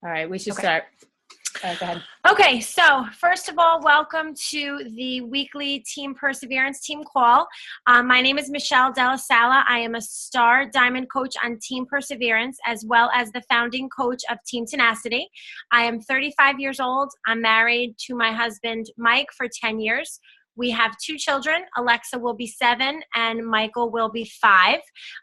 All right, we should Okay. start. All right, go ahead. Okay, so first of all, welcome to the weekly Team Perseverance Team Call. My name is Della Sala. I am a star diamond coach on Team Perseverance, as well as the founding coach of Team Tenacity. I am 35 years old. I'm married to my husband, Mike, for 10 years. We have 2 children. Alexa will be 7 and Michael will be 5.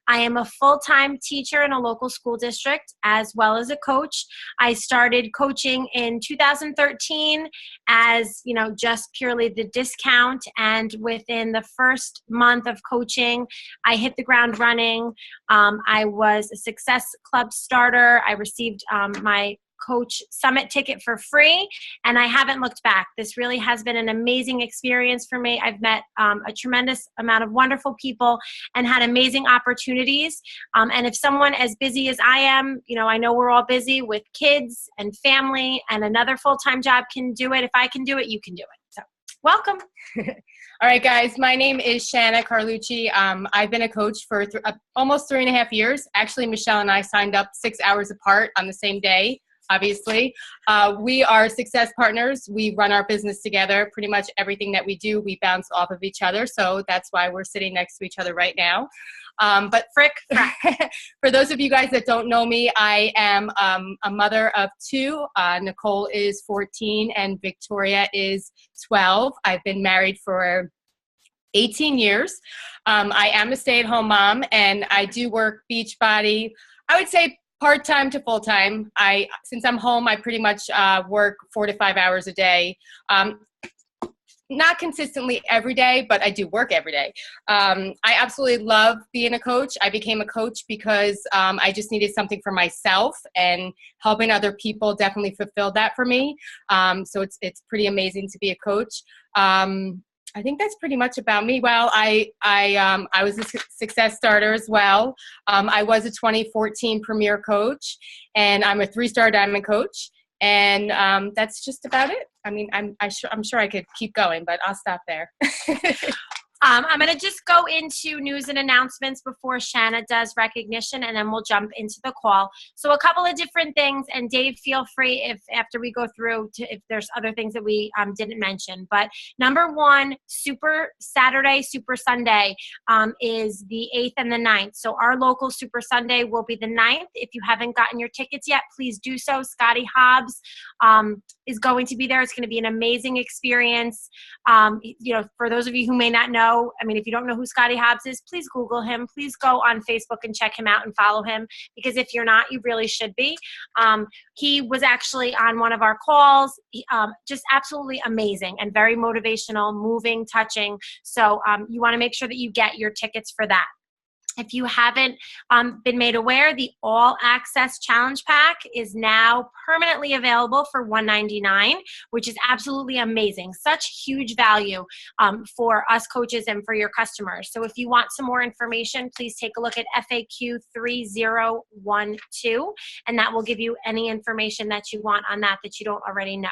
I am a full-time teacher in a local school district as well as a coach. I started coaching in 2013 as, just purely the discount. And within the first month of coaching, I hit the ground running. I was a Success Club starter. I received my Coach Summit ticket for free, and I haven't looked back. This really has been an amazing experience for me. I've met a tremendous amount of wonderful people and had amazing opportunities. And if someone as busy as I am, I know we're all busy with kids and family and another full-time job can do it. If I can do it, you can do it. So welcome. All right, guys, my name is Shanna Carlucci. I've been a coach for almost 3.5 years. Actually, Michelle and I signed up 6 hours apart on the same day. Obviously, we are success partners. We run our business together. Pretty much everything that we do, we bounce off of each other. So that's why we're sitting next to each other right now. But for those of you guys that don't know me, I am a mother of 2. Nicole is 14 and Victoria is 12. I've been married for 18 years. I am a stay-at-home mom, and I do work Beachbody. I would say part-time to full-time. Since I'm home, I pretty much work 4 to 5 hours a day. Not consistently every day, but I do work every day. I absolutely love being a coach. I became a coach because I just needed something for myself, and helping other people definitely fulfilled that for me. So it's pretty amazing to be a coach. I think that's pretty much about me. Well, I was a success starter as well. I was a 2014 Premier Coach, and I'm a 3-star Diamond Coach. And that's just about it. I mean, I'm sure I could keep going, but I'll stop there. I'm going to just go into news and announcements before Shanna does recognition, and then we'll jump into the call. So a couple of different things, and Dave, feel free if after we go through if there's other things that we didn't mention. But number 1, Super Saturday, Super Sunday is the 8th and the 9th. So our local Super Sunday will be the 9th. If you haven't gotten your tickets yet, please do so. Scotty Hobbs is going to be there. It's going to be an amazing experience. For those of you who may not know, if you don't know who Scotty Hobbs is, please Google him. Please go on Facebook and check him out and follow him, because if you're not, you really should be. He was actually on one of our calls, just absolutely amazing and very motivational, moving, touching. So you want to make sure that you get your tickets for that. If you haven't been made aware, the All Access Challenge Pack is now permanently available for $199, which is absolutely amazing. Such huge value for us coaches and for your customers. So if you want some more information, please take a look at FAQ 3012, and that will give you any information that you want on that you don't already know.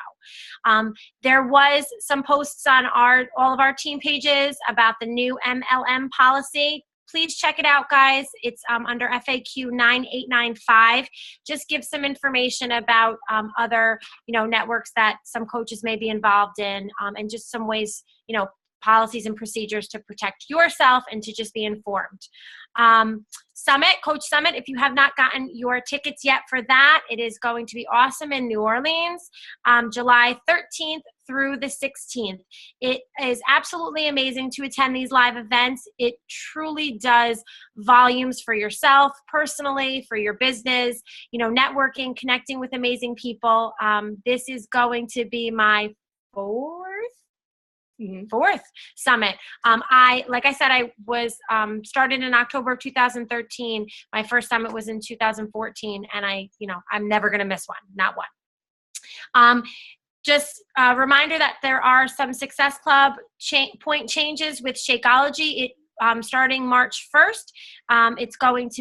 There was some posts on all of our team pages about the new MLM policy. Please check it out, guys. It's under FAQ 9895. Just give some information about other, networks that some coaches may be involved in, and just some ways, policies and procedures to protect yourself and to just be informed. Coach Summit, if you have not gotten your tickets yet for that, it is going to be awesome in New Orleans, July 13th through the 16th. It is absolutely amazing to attend these live events. It truly does volumes for yourself personally, for your business, networking, connecting with amazing people. This is going to be my 4th summit. Like I said, I was started in October of 2013. My first summit was in 2014, and I'm never going to miss one, not one. Just a reminder that there are some Success Club point changes with Shakeology. Starting March 1st,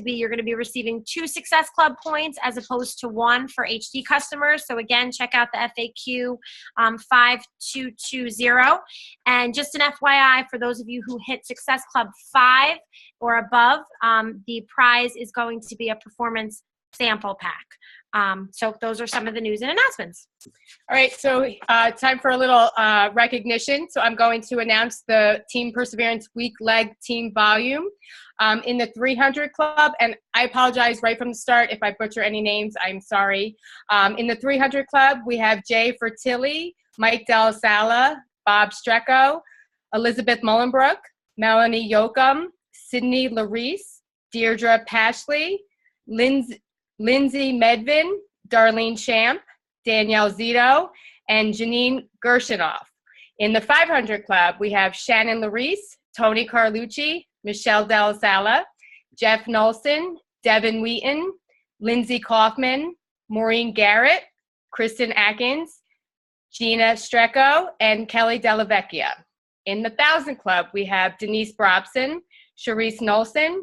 you're going to be receiving 2 Success Club points as opposed to 1 for HD customers. So again, check out the FAQ 5220. And just an FYI, for those of you who hit Success Club 5 or above, the prize is going to be a performance sample pack. So those are some of the news and announcements. All right, so time for a little recognition. So I'm going to announce the Team Perseverance Weak Leg Team Volume in the 300 Club. And I apologize right from the start if I butcher any names. I'm sorry. In the 300 Club, we have Jay Fertilli, Mike Della Sala, Bob Strecco, Elizabeth Mullenbrook, Melanie Yoakum, Sydney Larice, Deirdre Pashley, Lindsay Medvin, Darlene Champ, Danielle Zito, and Janine Gershinoff. In the 500 Club, we have Shannon Larice, Tony Carlucci, Michelle Della Sala, Jeff Nolson, Devin Wheaton, Lindsay Kaufman, Maureen Garrett, Kristen Atkins, Gina Strecco, and Kelly Della Vecchia. In the 1000 Club, we have Denise Brobson, Sharice Nolson,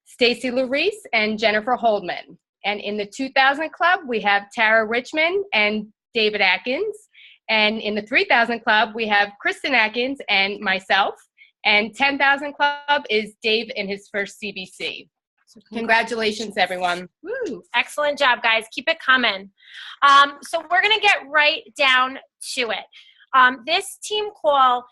Stacy Larice, and Jennifer Holdman. And in the 2000 Club, we have Tara Richmond and David Atkins. And in the 3000 Club, we have Kristen Atkins and myself. And 10,000 Club is Dave in his first CBC. So congratulations, everyone. Woo. Excellent job, guys. Keep it coming. So we're going to get right down to it. This team call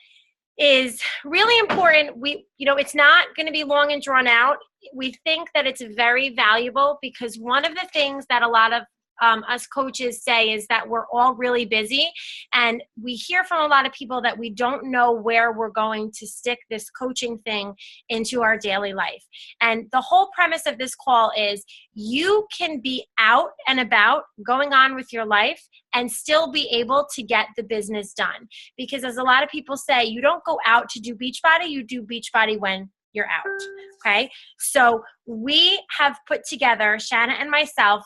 is really important. It's not going to be long and drawn out. We think that it's very valuable because one of the things that a lot of us coaches say is that we're all really busy, and we hear from a lot of people that we don't know where we're going to stick this coaching thing into our daily life. And the whole premise of this call is you can be out and about going on with your life and still be able to get the business done. Because as a lot of people say, you don't go out to do Beachbody, you do Beachbody when you're out, okay? So we have put together, Shanna and myself,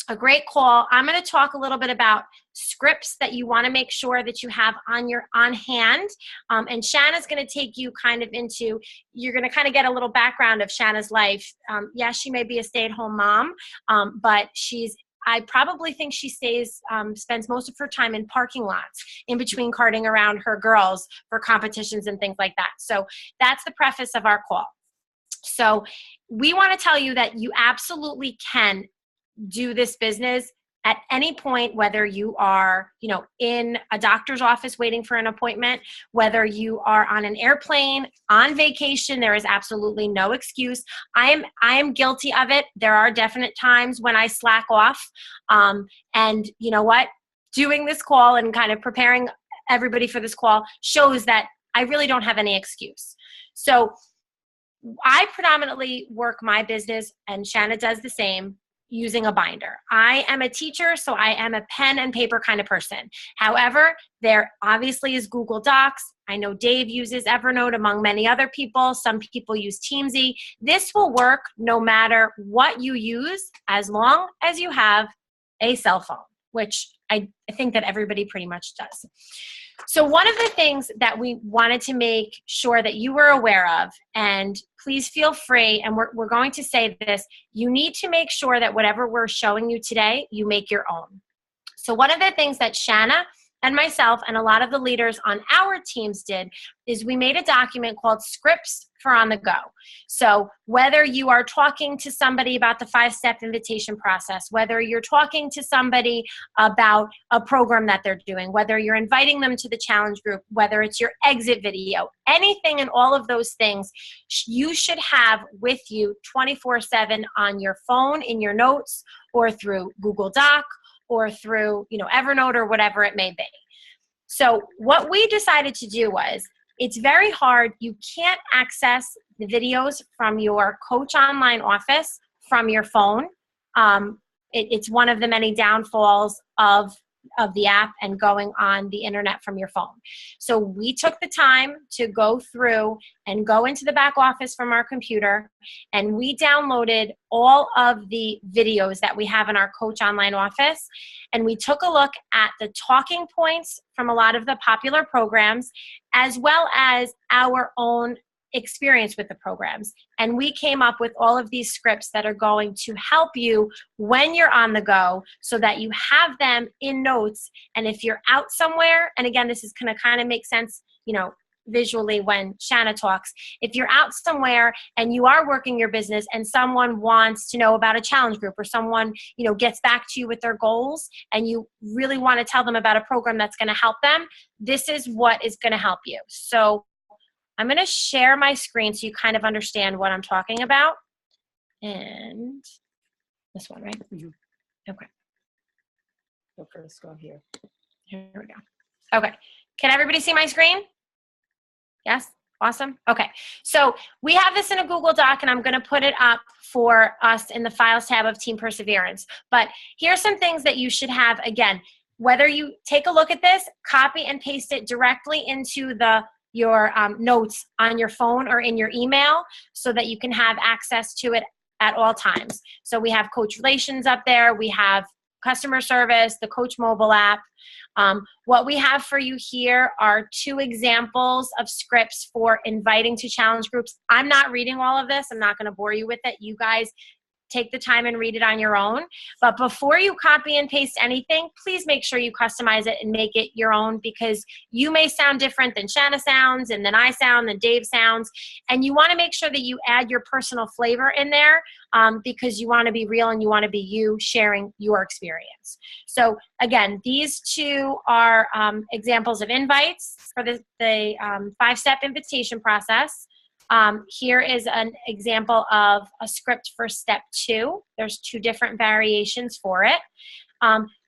a great call. I'm going to talk a little bit about scripts that you want to make sure that you have on hand. And Shanna's going to take you kind of into, you're going to kind of get a little background of Shanna's life. Yes, she may be a stay-at-home mom, but I probably think she spends most of her time in parking lots in between carting around her girls for competitions and things like that. So that's the preface of our call. So we want to tell you that you absolutely can do this business at any point, whether you are, in a doctor's office waiting for an appointment, whether you are on an airplane, on vacation, there is absolutely no excuse. I am guilty of it. There are definite times when I slack off. And you know what? Doing this call and kind of preparing everybody for this call shows that I really don't have any excuse. So I predominantly work my business, and Shanna does the same, using a binder. I am a teacher, so I am a pen and paper kind of person. However, there obviously is Google Docs. I know Dave uses Evernote among many other people. Some people use Teamsy. This will work no matter what you use, as long as you have a cell phone, which I think that everybody pretty much does. So one of the things that we wanted to make sure that you were aware of, and please feel free, and we're going to say this, you need to make sure that whatever we're showing you today, you make your own. So one of the things that Shanna and myself and a lot of the leaders on our teams did is we made a document called Scripts for on the Go. So whether you are talking to somebody about the 5-step invitation process, whether you're talking to somebody about a program that they're doing, whether you're inviting them to the challenge group, whether it's your exit video, anything and all of those things you should have with you 24/7 on your phone, in your notes, or through Google Doc, or through Evernote, or whatever it may be. So what we decided to do was, it's very hard. You can't access the videos from your Coach Online office from your phone. It's one of the many downfalls of the app and going on the internet from your phone. So we took the time to go through and go into the back office from our computer, and we downloaded all of the videos that we have in our Coach Online office, and we took a look at the talking points from a lot of the popular programs, as well as our own experience with the programs. And we came up with all of these scripts that are going to help you when you're on the go, so that you have them in notes. And if you're out somewhere, and again, this is going to kind of make sense, visually when Shanna talks. If you're out somewhere and you are working your business and someone wants to know about a challenge group, or someone, gets back to you with their goals and you really want to tell them about a program that's going to help them, this is what is going to help you. So I'm going to share my screen so you kind of understand what I'm talking about. And this one, right? Mm-hmm. Okay. Go first, go here. Here we go. Okay. Can everybody see my screen? Yes? Awesome. Okay. So we have this in a Google Doc, and I'm going to put it up for us in the Files tab of Team Perseverance. But here's some things that you should have. Again, whether you take a look at this, copy and paste it directly into your notes on your phone or in your email so that you can have access to it at all times. So we have Coach Relations up there. We have customer service, the Coach mobile app. What we have for you here are 2 examples of scripts for inviting to challenge groups. I'm not reading all of this. I'm not going to bore you with it. You guys take the time and read it on your own. But before you copy and paste anything, please make sure you customize it and make it your own, because you may sound different than Shanna sounds, and then I sound, and Dave sounds. And you want to make sure that you add your personal flavor in there, because you want to be real and you want to be you sharing your experience. So again, these 2 are examples of invites for the 5-step invitation process. Here is an example of a script for step 2. There's 2 different variations for it.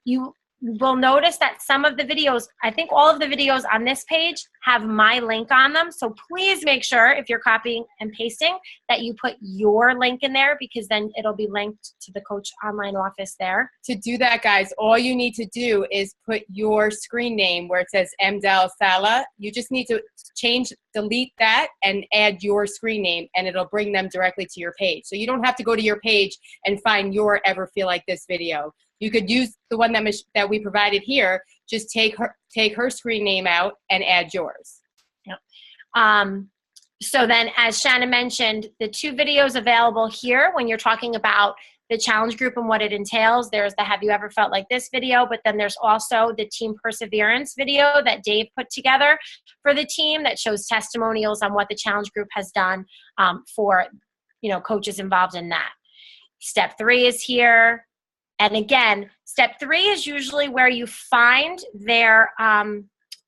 You will notice that some of the videos, I think all of the videos on this page have my link on them. So please make sure, if you're copying and pasting, that you put your link in there, because then it'll be linked to the Coach online office there. To do that, guys, all you need to do is put your screen name where it says Della Sala. You just need to delete that and add your screen name, and it'll bring them directly to your page. So you don't have to go to your page and find your Ever Feel Like This video. You could use the one that we provided here. Just take her screen name out and add yours. Yep. So then, as Shanna mentioned, the 2 videos available here when you're talking about the challenge group and what it entails, there's the Have You Ever Felt Like This video, but then there's also the Team Perseverance video that Dave put together for the team that shows testimonials on what the challenge group has done for coaches involved in that. Step 3 is here. And again, step 3 is usually where you find their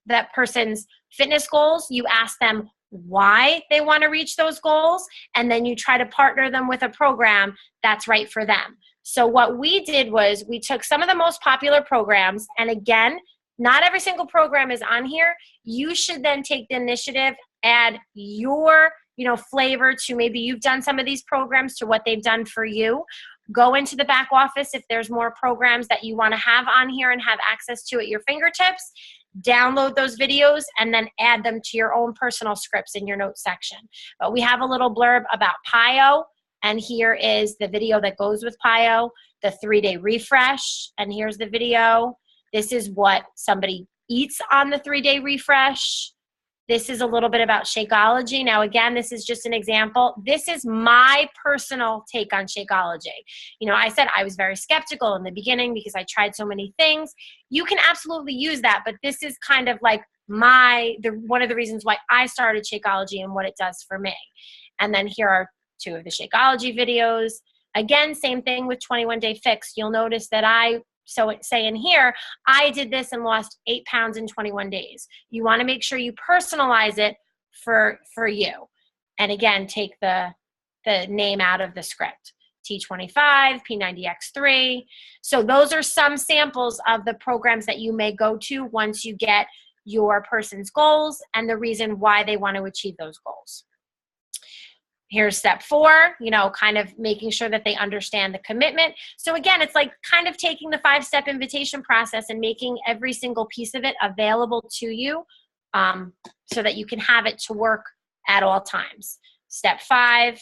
that person's fitness goals. You ask them why they want to reach those goals, and then you try to partner them with a program that's right for them. So what we did was we took some of the most popular programs, and again, not every single program is on here. You should then take the initiative, add your flavor to, maybe you've done some of these programs to what they've done for you. Go into the back office if there's more programs that you want to have on here and have access to at your fingertips. Download those videos and then add them to your own personal scripts in your notes section. But we have a little blurb about PIO, and here is the video that goes with PIO, the 3-day refresh, and here's the video. This is what somebody eats on the 3-day refresh. This is a little bit about Shakeology. Now, again, this is just an example. This is my personal take on Shakeology. I said I was very skeptical in the beginning because I tried so many things. You can absolutely use that, but this is kind of like one of the reasons why I started Shakeology and what it does for me. And then here are 2 of the Shakeology videos. Again, same thing with 21 Day Fix. You'll notice that say in here, I did this and lost 8 pounds in 21 days. You want to make sure you personalize it for you. And again, take the name out of the script. T25, P90X3. So those are some samples of the programs that you may go to once you get your person's goals and the reason why they want to achieve those goals. Here's step 4, kind of making sure that they understand the commitment. So again, it's like kind of taking the 5-step invitation process and making every single piece of it available to you so that you can have it to work at all times. Step 5.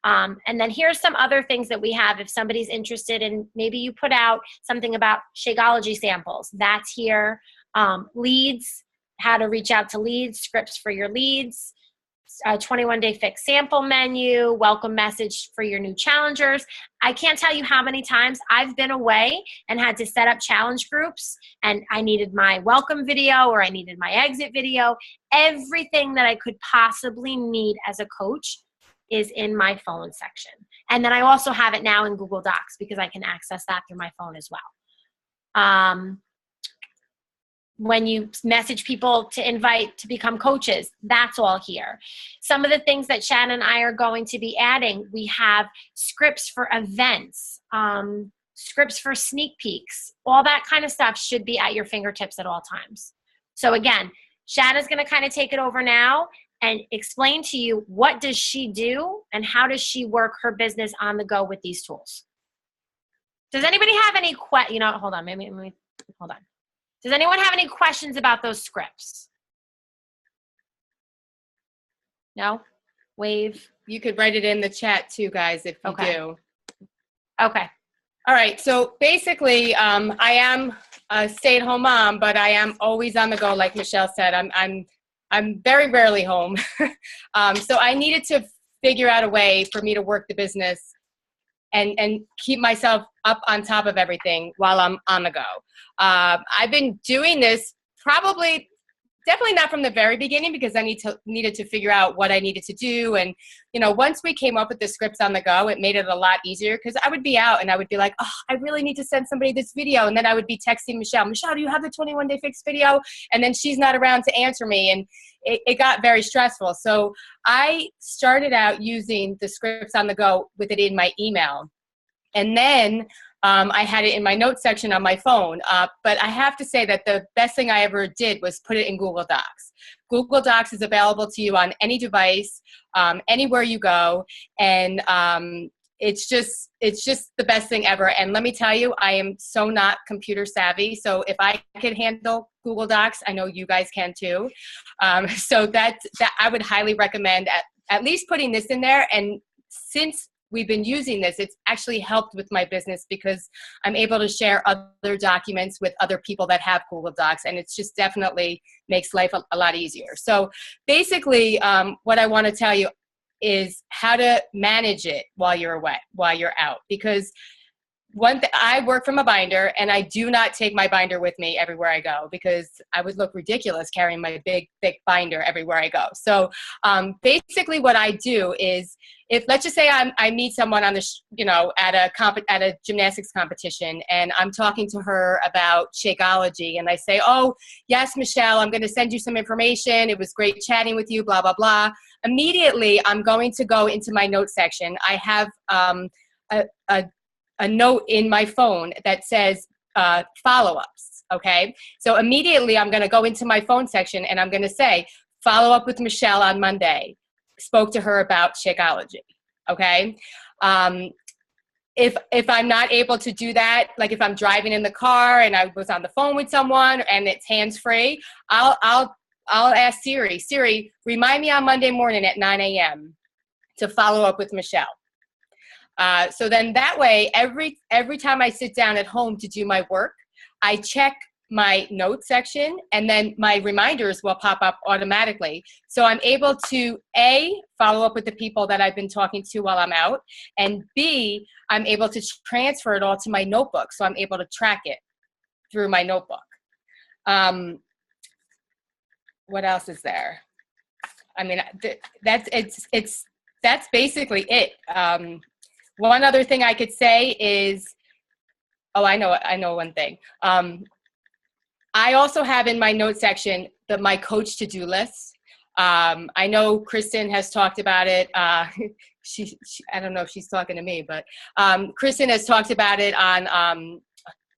And then here's some other things that we have if somebody's interested in, maybe you put out something about Shakeology samples. That's here. Leads, how to reach out to leads, scripts for your leads. a 21-day fix sample menu, welcome message for your new challengers. I can't tell you how many times I've been away and had to set up challenge groups, and I needed my welcome video or I needed my exit video. Everything that I could possibly need as a coach is in my phone section. And then I also have it now in Google Docs because I can access that through my phone as well. When you message people to invite to become coaches, that's all here. Some of the things that Shanna and I are going to be adding, we have scripts for events, scripts for sneak peeks, all that kind of stuff should be at your fingertips at all times. So again, Shanna's gonna kind of take it over now and explain to you what does she do and how does she work her business on the go with these tools. Does anybody have any hold on, hold on. Does anyone have any questions about those scripts? No? Wave. You could write it in the chat too, guys, if you do. Okay. All right. So basically, I am a stay-at-home mom, but I am always on the go, like Michelle said. I'm very rarely home. So I needed to figure out a way for me to work the business and keep myself up on top of everything while I'm on the go. I've been doing this definitely not from the very beginning, because I needed to figure out what I needed to do. And, once we came up with the scripts on the go, it made it a lot easier, because I would be out and I would be like, oh, I really need to send somebody this video. And then I would be texting Michelle, do you have the 21-day fix video? And then she's not around to answer me. And it got very stressful. So I started out using the scripts on the go with it in my email. And then I had it in my notes section on my phone. But I have to say that the best thing I ever did was put it in Google Docs. Google Docs is available to you on any device, anywhere you go. And it's just the best thing ever. And let me tell you, I am so not computer savvy. So if I could handle Google Docs, I know you guys can too. So that I would highly recommend at least putting this in there. And since we've been using this, it's actually helped with my business, because I'm able to share other documents with other people that have Google Docs, and it's just definitely makes life a lot easier. So basically, what I want to tell you is how to manage it while you're away, while you're out, because I work from a binder, and I do not take my binder with me everywhere I go, because I would look ridiculous carrying my big, thick binder everywhere I go. So basically what I do is, if let's just say I meet someone on the, at a gymnastics competition, and I'm talking to her about Shakeology, and I say, oh, yes, Michelle, I'm going to send you some information. It was great chatting with you, blah, blah, blah. Immediately, I'm going to go into my notes section. I have a note in my phone that says follow-ups, okay? So immediately I'm gonna go into my phone section and I'm gonna say, follow up with Michelle on Monday. Spoke to her about Shakeology, okay? If I'm not able to do that, like if I'm driving in the car and I was on the phone with someone and it's hands-free, I'll ask Siri, remind me on Monday morning at 9 a.m. to follow up with Michelle. So then that way, every time I sit down at home to do my work, I check my notes section, and then my reminders will pop up automatically. So I'm able to A, follow up with the people that I've been talking to while I'm out, and B, I'm able to transfer it all to my notebook. So I'm able to track it through my notebook. What else is there? I mean, that's basically it. One other thing I could say is, I know one thing. I also have in my notes section my coach to-do list. I know Kristen has talked about it. She I don't know if she's talking to me, but Kristen has talked about it on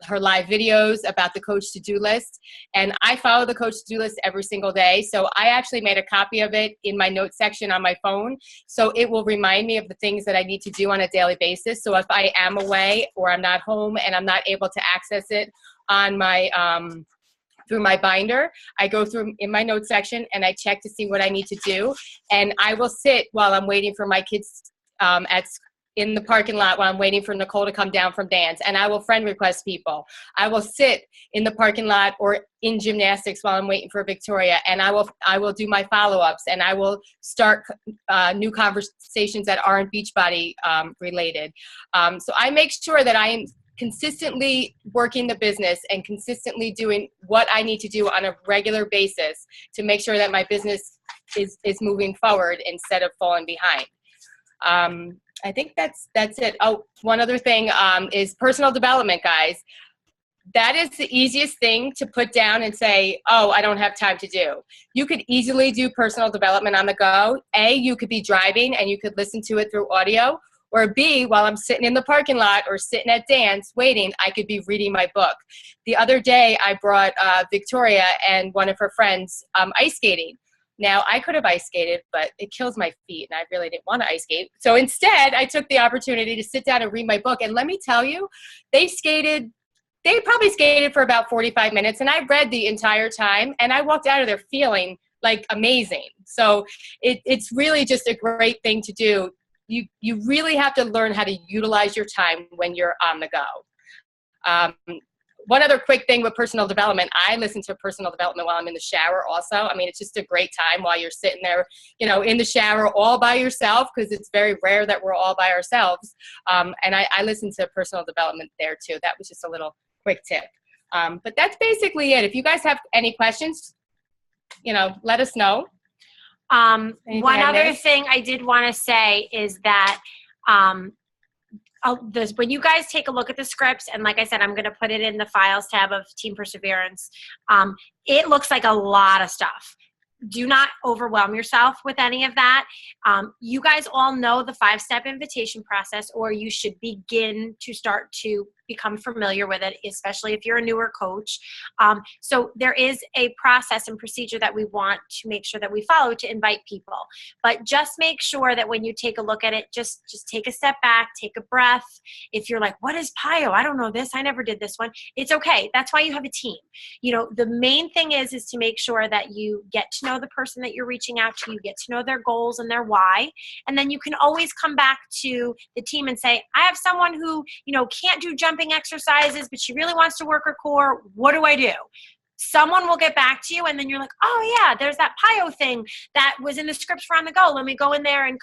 her live videos about the coach to-do list. And I follow the coach to-do list every single day. So I actually made a copy of it in my notes section on my phone. So it will remind me of the things that I need to do on a daily basis. So if I am away or I'm not home and I'm not able to access it on my, through my binder, I go through in my notes section and I check to see what I need to do. And I will sit while I'm waiting for my kids in the parking lot while I'm waiting for Nicole to come down from dance, and I will friend request people. I will sit in the parking lot or in gymnastics while I'm waiting for Victoria, and I will do my follow-ups, and I will start new conversations that aren't Beachbody related. So I make sure that I am consistently working the business and consistently doing what I need to do on a regular basis to make sure that my business is moving forward instead of falling behind. I think that's it. Oh, one other thing is personal development, guys. That is the easiest thing to put down and say, oh, I don't have time to do. You could easily do personal development on the go. A, you could be driving and you could listen to it through audio. Or B, while I'm sitting in the parking lot or sitting at dance waiting, I could be reading my book. The other day, I brought Victoria and one of her friends ice skating. Now, I could have ice skated, but it kills my feet, and I really didn't want to ice skate. So instead, I took the opportunity to sit down and read my book. And let me tell you, they probably skated for about 45 minutes, and I read the entire time, and I walked out of there feeling like amazing. So it's really just a great thing to do. You really have to learn how to utilize your time when you're on the go. One other quick thing with personal development, I listen to personal development while I'm in the shower also. I mean, it's just a great time while you're sitting there, in the shower all by yourself, because it's very rare that we're all by ourselves. And I listen to personal development there too. That was just a little quick tip. But that's basically it. If you guys have any questions, let us know. One other thing I did want to say is that when you guys take a look at the scripts, and like I said, I'm going to put it in the files tab of Team Perseverance, it looks like a lot of stuff. Do not overwhelm yourself with any of that. You guys all know the 5-step invitation process, or you should begin to start to become familiar with it, especially if you're a newer coach. So there is a process and procedure that we want to make sure that we follow to invite people. But just make sure that when you take a look at it, just take a step back, take a breath. If you're like, what is PIO? I don't know this. I never did this one. It's okay. That's why you have a team. The main thing is to make sure that you get to know the person that you're reaching out to. You get to know their goals and their why. And then you can always come back to the team and say, I have someone who, can't do jumping exercises, but she really wants to work her core. What do I do? Someone will get back to you, and then you're like, oh yeah, there's that PIO thing that was in the scripts for on the go. Let me go in there and,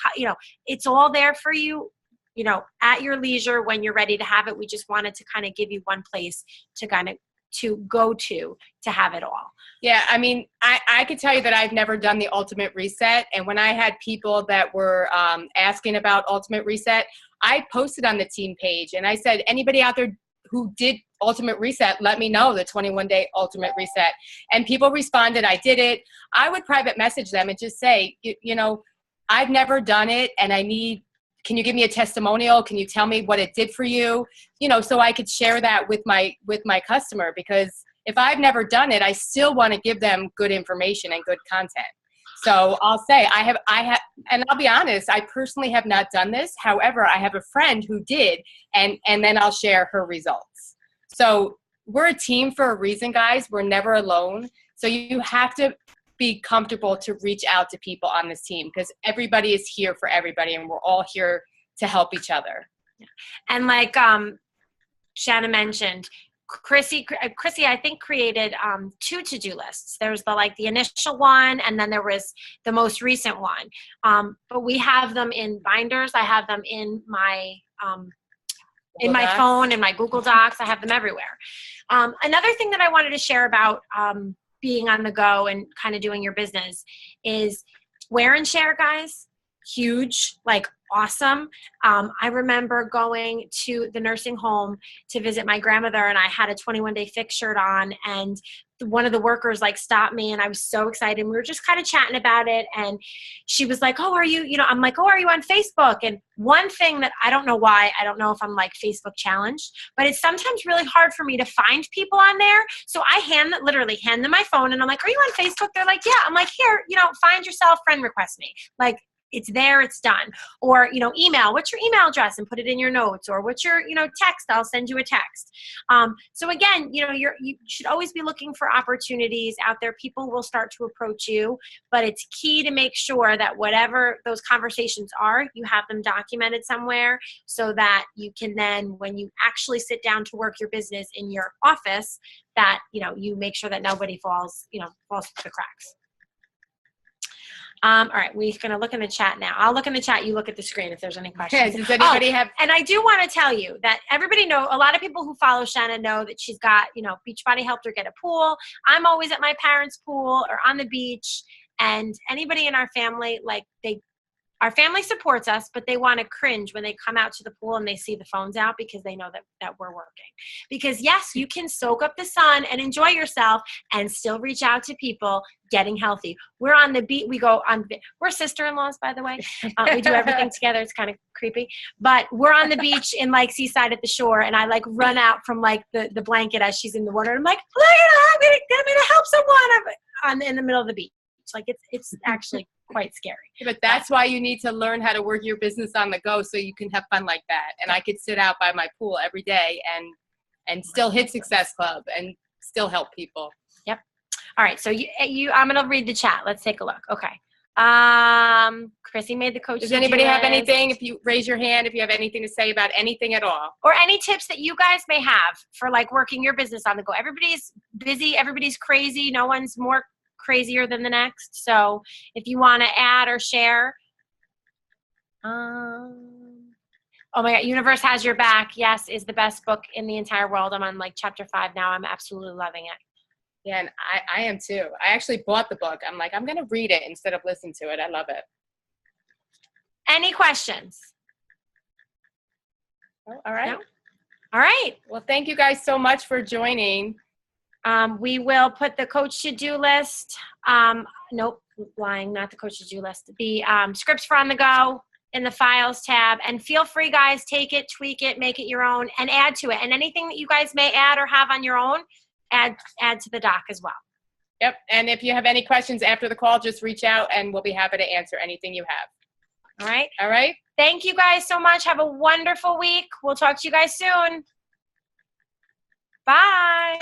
it's all there for you, at your leisure when you're ready to have it. We just wanted to kind of give you one place to go to have it all. Yeah, I mean, I could tell you that I've never done the Ultimate Reset. And when I had people that were asking about Ultimate Reset, I posted on the team page and I said, anybody out there who did Ultimate Reset, let me know, the 21-day Ultimate Reset. And people responded, I did it. I would private message them and just say, I've never done it, and can you give me a testimonial? Can you tell me what it did for you? So I could share that with my customer, because if I've never done it, I still want to give them good information and good content. So I'll say I have, and I'll be honest, I personally have not done this. However, I have a friend who did, and then I'll share her results. So we're a team for a reason, guys. We're never alone. So you have to be comfortable to reach out to people on this team, because everybody is here for everybody, and we're all here to help each other. And like Shanna mentioned, Chrissy, I think, created 2 to-do lists. There's the initial one, and then there was the most recent one. But we have them in binders. I have them in my phone, in my Google Docs. I have them everywhere. Another thing that I wanted to share about being on the go and kind of doing your business is wear and share, guys. Huge, awesome. I remember going to the nursing home to visit my grandmother, and I had a 21-day fix shirt on, and one of the workers stopped me, and I was so excited. We were just kind of chatting about it, and she was like, oh, are you, I'm like, oh, are you on Facebook? And one thing that I don't know why, I don't know if I'm Facebook challenged, but it's sometimes really hard for me to find people on there. So I literally hand them my phone, and I'm like, are you on Facebook? They're like, yeah. I'm like, here, find yourself, friend request me. it's there, it's done. Or, email, what's your email address, and put it in your notes. Or what's your, text, I'll send you a text. So again, you should always be looking for opportunities out there. People will start to approach you, but it's key to make sure that whatever those conversations are, you have them documented somewhere, so that you can then, when you actually sit down to work your business in your office, that, you make sure that nobody falls through the cracks. All right, we're going to look in the chat now. I'll look in the chat. You look at the screen if there's any questions. Does anybody have? And I do want to tell you that everybody a lot of people who follow Shanna know that she's got, Beachbody helped her get a pool. I'm always at my parents' pool or on the beach. And anybody in our family, our family supports us, but they want to cringe when they come out to the pool and they see the phones out, because they know that we're working. Because yes, you can soak up the sun and enjoy yourself and still reach out to people getting healthy. We're on the beach. We're sister-in-laws, by the way. We do everything together. It's kind of creepy, but we're on the beach in Seaside at the shore. And I run out from the blanket as she's in the water. And I'm like, look at her, I'm going to help someone. In the middle of the beach. It's actually quite scary. But that's why you need to learn how to work your business on the go, so you can have fun like that. And I could sit out by my pool every day and still hit Success Club and still help people. Yep. All right. So I'm going to read the chat. Let's take a look. Okay. Chrissy made the coach. Does anybody have anything? If you raise your hand, if you have anything to say about anything at all, or any tips that you guys may have for working your business on the go. Everybody's busy. Everybody's crazy. No one's more crazier than the next. So if you want to add or share. Oh my God, Universe Has Your Back, yes, is the best book in the entire world. I'm on chapter 5 now. I'm absolutely loving it. Yeah, and I am too. I actually bought the book. I'm I'm going to read it instead of listen to it. I love it. Any questions? Oh, all right. No? All right. Well, thank you guys so much for joining. We will put the coach to-do list. Nope, lying, not the coach to-do list. The scripts for on the go in the files tab. And feel free, guys, take it, tweak it, make it your own, and add to it. And anything that you guys may add or have on your own, add to the doc as well. Yep. And if you have any questions after the call, just reach out and we'll be happy to answer anything you have. All right. All right. Thank you guys so much. Have a wonderful week. We'll talk to you guys soon. Bye.